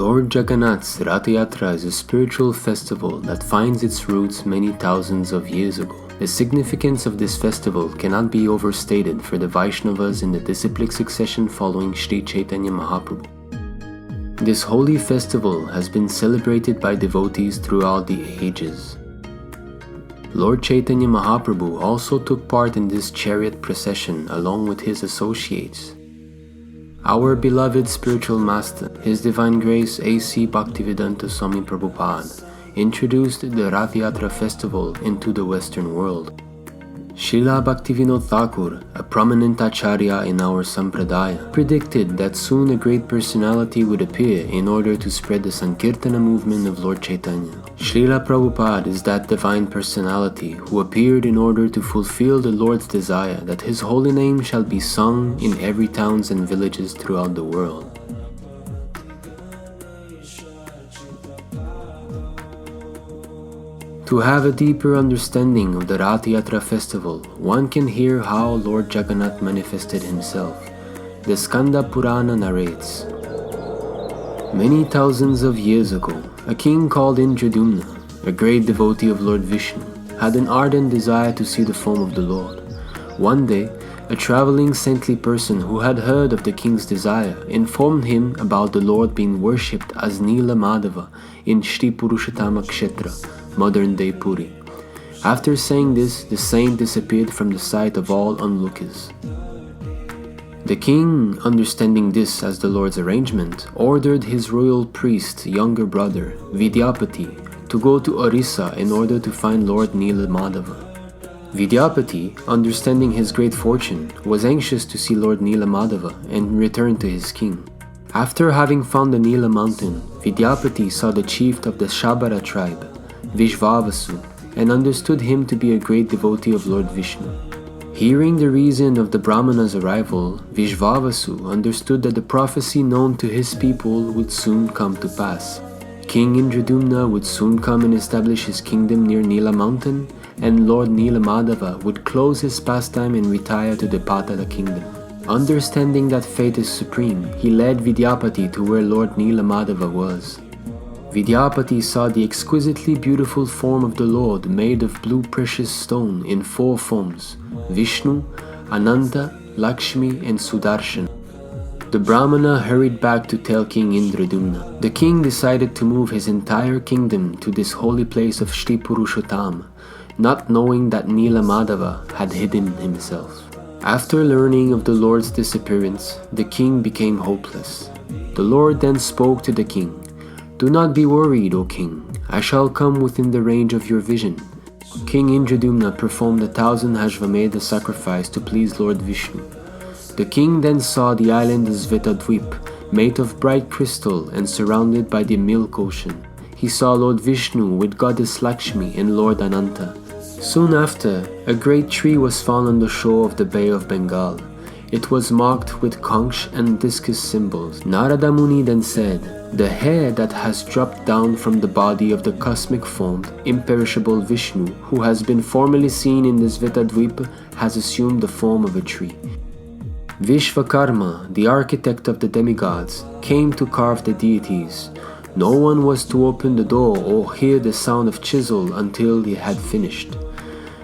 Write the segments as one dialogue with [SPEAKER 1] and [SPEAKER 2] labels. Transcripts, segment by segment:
[SPEAKER 1] Lord Jagannath's Ratha-yatra is a spiritual festival that finds its roots many thousands of years ago. The significance of this festival cannot be overstated for the Vaishnavas in the disciplic succession following Sri Chaitanya Mahaprabhu. This holy festival has been celebrated by devotees throughout the ages. Lord Chaitanya Mahaprabhu also took part in this chariot procession along with his associates. Our beloved spiritual master, His Divine Grace A.C. Bhaktivedanta Swami Prabhupada, introduced the Ratha-yatra festival into the Western world. Srila Bhaktivinoda Thakur, a prominent acharya in our sampradaya, predicted that soon a great personality would appear in order to spread the Sankirtana movement of Lord Chaitanya. Srila Prabhupada is that divine personality who appeared in order to fulfill the Lord's desire that His holy name shall be sung in every towns and villages throughout the world. To have a deeper understanding of the Ratha-yatra festival, one can hear how Lord Jagannath manifested himself. The Skanda Purana narrates, many thousands of years ago, a king called Indradumna, a great devotee of Lord Vishnu, had an ardent desire to see the form of the Lord. One day, a traveling saintly person who had heard of the king's desire informed him about the Lord being worshipped as Nila Madhava in Shri Purushottama Kshetra, modern-day Puri. After saying this, the saint disappeared from the sight of all onlookers. The king, understanding this as the Lord's arrangement, ordered his royal priest, younger brother, Vidyapati, to go to Orissa in order to find Lord Nila Madhava. Vidyapati, understanding his great fortune, was anxious to see Lord Nila Madhava and return to his king. After having found the Nila mountain, Vidyapati saw the chief of the Shabara tribe, Vishvavasu, and understood him to be a great devotee of Lord Vishnu. Hearing the reason of the Brahmana's arrival, Vishvavasu understood that the prophecy known to his people would soon come to pass. King Indradumna would soon come and establish his kingdom near Nila mountain, and Lord Nila Madhava would close his pastime and retire to the Patala kingdom. Understanding that fate is supreme, he led Vidyapati to where Lord Nila Madhava was. Vidyapati saw the exquisitely beautiful form of the Lord made of blue precious stone in 4 forms: Vishnu, Ananta, Lakshmi and Sudarshan. The Brahmana hurried back to tell King Indradumna. The king decided to move his entire kingdom to this holy place of Shri Purushottama, not knowing that Nila Madhava had hidden himself. After learning of the Lord's disappearance, the king became hopeless. The Lord then spoke to the king. Do not be worried, O king. I shall come within the range of your vision. King Indradumna performed 1,000 Ashvamedha sacrifice to please Lord Vishnu. The king then saw the island of Svetadvip, made of bright crystal and surrounded by the milk ocean. He saw Lord Vishnu with goddess Lakshmi and Lord Ananta. Soon after, a great tree was found on the shore of the Bay of Bengal. It was marked with conch and discus symbols. Narada Muni then said, the hair that has dropped down from the body of the cosmic-formed, imperishable Vishnu, who has been formerly seen in the Svetadvipa, has assumed the form of a tree. Vishvakarma, the architect of the demigods, came to carve the deities. No one was to open the door or hear the sound of chisel until he had finished.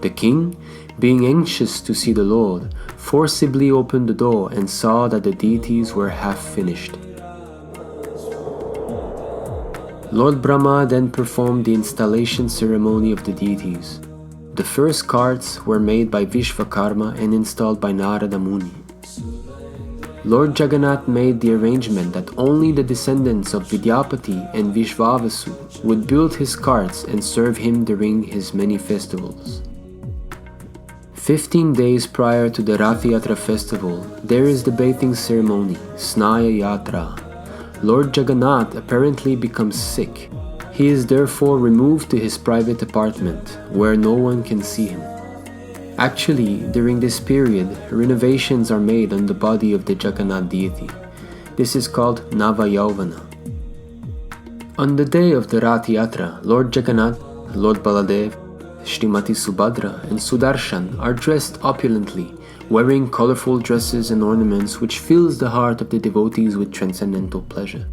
[SPEAKER 1] The king, being anxious to see the Lord, forcibly opened the door and saw that the deities were half finished. Lord Brahma then performed the installation ceremony of the deities. The first carts were made by Vishvakarma and installed by Narada Muni. Lord Jagannath made the arrangement that only the descendants of Vidyapati and Vishvavasu would build his carts and serve him during his many festivals. 15 days prior to the Ratha-yatra festival, there is the bathing ceremony, Snaya Yatra. Lord Jagannath apparently becomes sick. He is therefore removed to his private apartment, where no one can see him. Actually, during this period, renovations are made on the body of the Jagannath deity. This is called Nava-yauvana. On the day of the Ratha-yatra, Lord Jagannath, Lord Baladev, Srimati Subhadra and Sudarshan are dressed opulently, wearing colorful dresses and ornaments which fills the heart of the devotees with transcendental pleasure.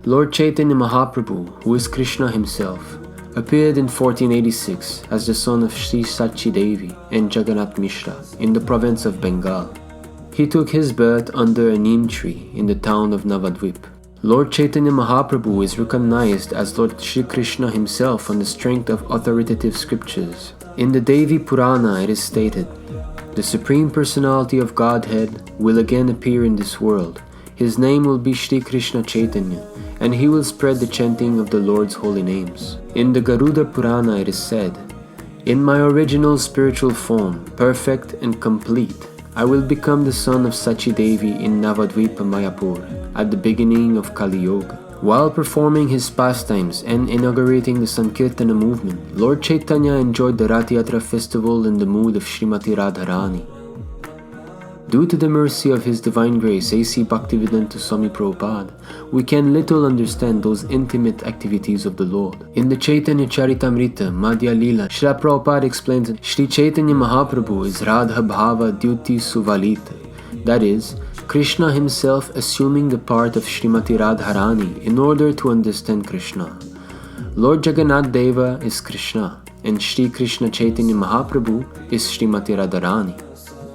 [SPEAKER 1] Lord Chaitanya Mahaprabhu, who is Krishna himself, appeared in 1486 as the son of Sri Sachi Devi and Jagannath Mishra in the province of Bengal. He took his birth under a neem tree in the town of Navadvip. Lord Chaitanya Mahaprabhu is recognized as Lord Shri Krishna himself on the strength of authoritative scriptures. In the Devi Purana it is stated, "The Supreme Personality of Godhead will again appear in this world. His name will be Shri Krishna Chaitanya, and he will spread the chanting of the Lord's holy names." In the Garuda Purana it is said, "In my original spiritual form, perfect and complete, I will become the son of Sachi Devi in Navadvipa Mayapur at the beginning of Kali Yuga." While performing his pastimes and inaugurating the Sankirtana movement, Lord Chaitanya enjoyed the Ratha-yatra festival in the mood of Srimati Radharani. Due to the mercy of His Divine Grace A.C. Bhaktivedanta Swami Prabhupada, we can little understand those intimate activities of the Lord. In the Chaitanya Charitamrita Madhya Leela, Srila Prabhupada explains that Sri Chaitanya Mahaprabhu is Radha Bhava Dyuti Suvalita, that is, Krishna himself assuming the part of Srimati Radharani in order to understand Krishna. Lord Jagannath Deva is Krishna, and Sri Krishna Chaitanya Mahaprabhu is Srimati Radharani.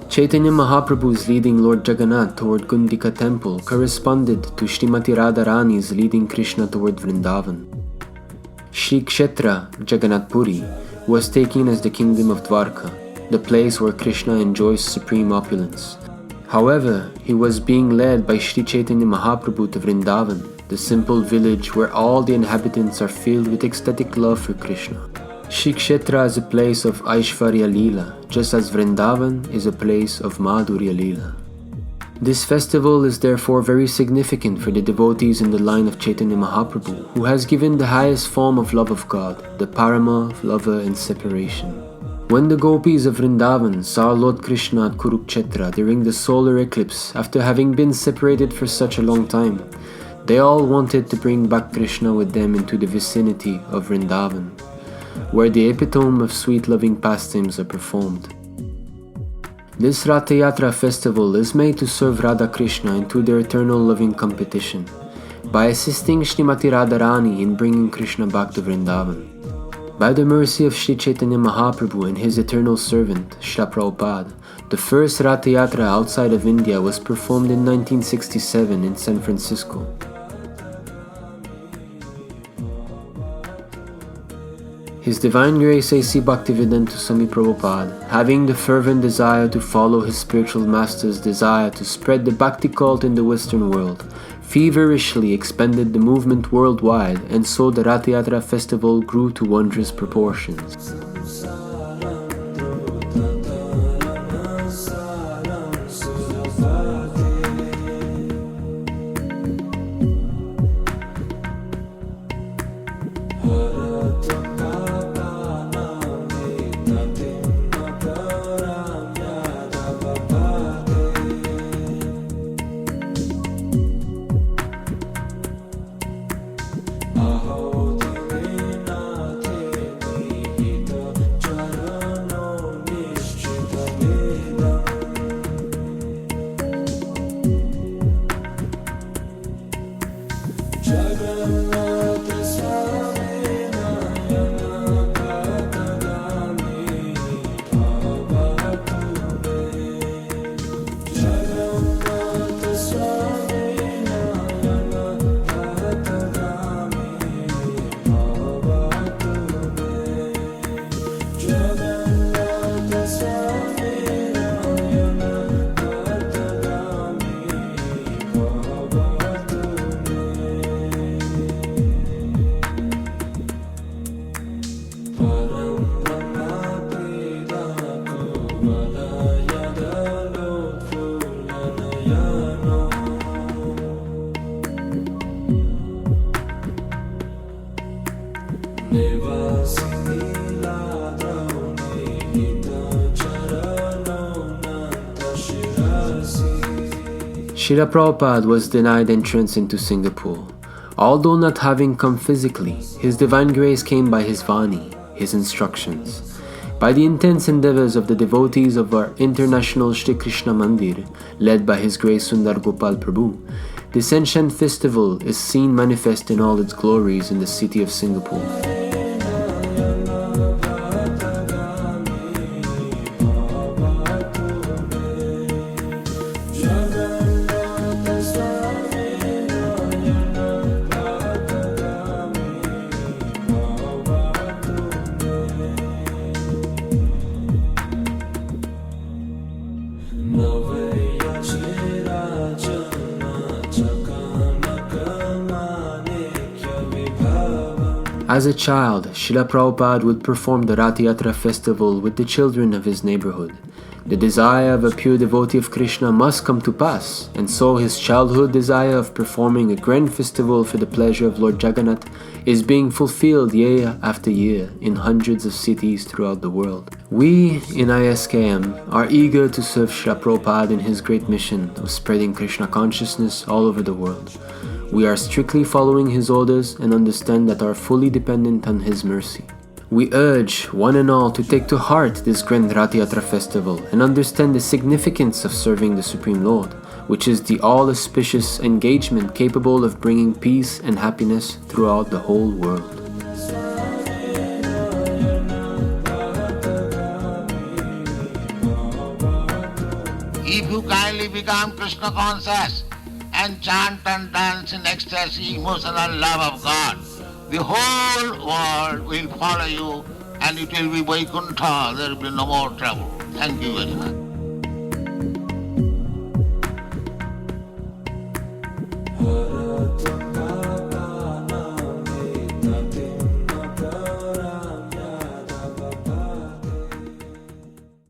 [SPEAKER 1] Chaitanya Mahaprabhu's leading Lord Jagannath toward Gundika temple corresponded to Srimati Radharani's leading Krishna toward Vrindavan. Shri Kshetra Jagannath Puri was taken as the kingdom of Dwarka, the place where Krishna enjoys supreme opulence. However, he was being led by Shri Chaitanya Mahaprabhu to Vrindavan, the simple village where all the inhabitants are filled with ecstatic love for Krishna. Shri Kshetra is a place of Aishvarya Leela, just as Vrindavan is a place of Madhurya Leela. This festival is therefore very significant for the devotees in the line of Chaitanya Mahaprabhu, who has given the highest form of love of God, the parama of lover and separation. When the gopis of Vrindavan saw Lord Krishna at Kurukshetra during the solar eclipse after having been separated for such a long time, they all wanted to bring back Krishna with them into the vicinity of Vrindavan, where the epitome of sweet loving pastimes are performed. This Ratha-yatra festival is made to serve Radha Krishna into their eternal loving competition, by assisting Srimati Radharani in bringing Krishna back to Vrindavan. By the mercy of Sri Chaitanya Mahaprabhu and his eternal servant, Srila Prabhupada, the first Ratha-yatra outside of India was performed in 1967 in San Francisco. His Divine Grace A.C. Bhaktivedanta Swami Prabhupada, having the fervent desire to follow his spiritual master's desire to spread the Bhakti cult in the Western world, feverishly expanded the movement worldwide, and so the Ratha-yatra festival grew to wondrous proportions. Srila Prabhupada was denied entrance into Singapore. Although not having come physically, His Divine Grace came by His Vani, His instructions. By the intense endeavors of the devotees of our international Shri Krishna Mandir, led by His Grace Sundar Gopal Prabhu, This ancient festival is seen manifest in all its glories in the city of Singapore. As a child, Srila Prabhupada would perform the Ratha-yatra festival with the children of his neighborhood. The desire of a pure devotee of Krishna must come to pass, and so his childhood desire of performing a grand festival for the pleasure of Lord Jagannath is being fulfilled year after year in hundreds of cities throughout the world. We in ISKM are eager to serve Srila Prabhupada in his great mission of spreading Krishna consciousness all over the world. We are strictly following his orders and understand that are fully dependent on his mercy. We urge one and all to take to heart this grand Ratha-yatra festival and understand the significance of serving the Supreme Lord, which is the all-auspicious engagement capable of bringing peace and happiness throughout the whole world.
[SPEAKER 2] If you kindly become Krishna conscious and chant and dance in ecstasy, emotional love of God, the whole world will follow you and it will be Vaikuntha. There will be no more trouble. Thank you very much.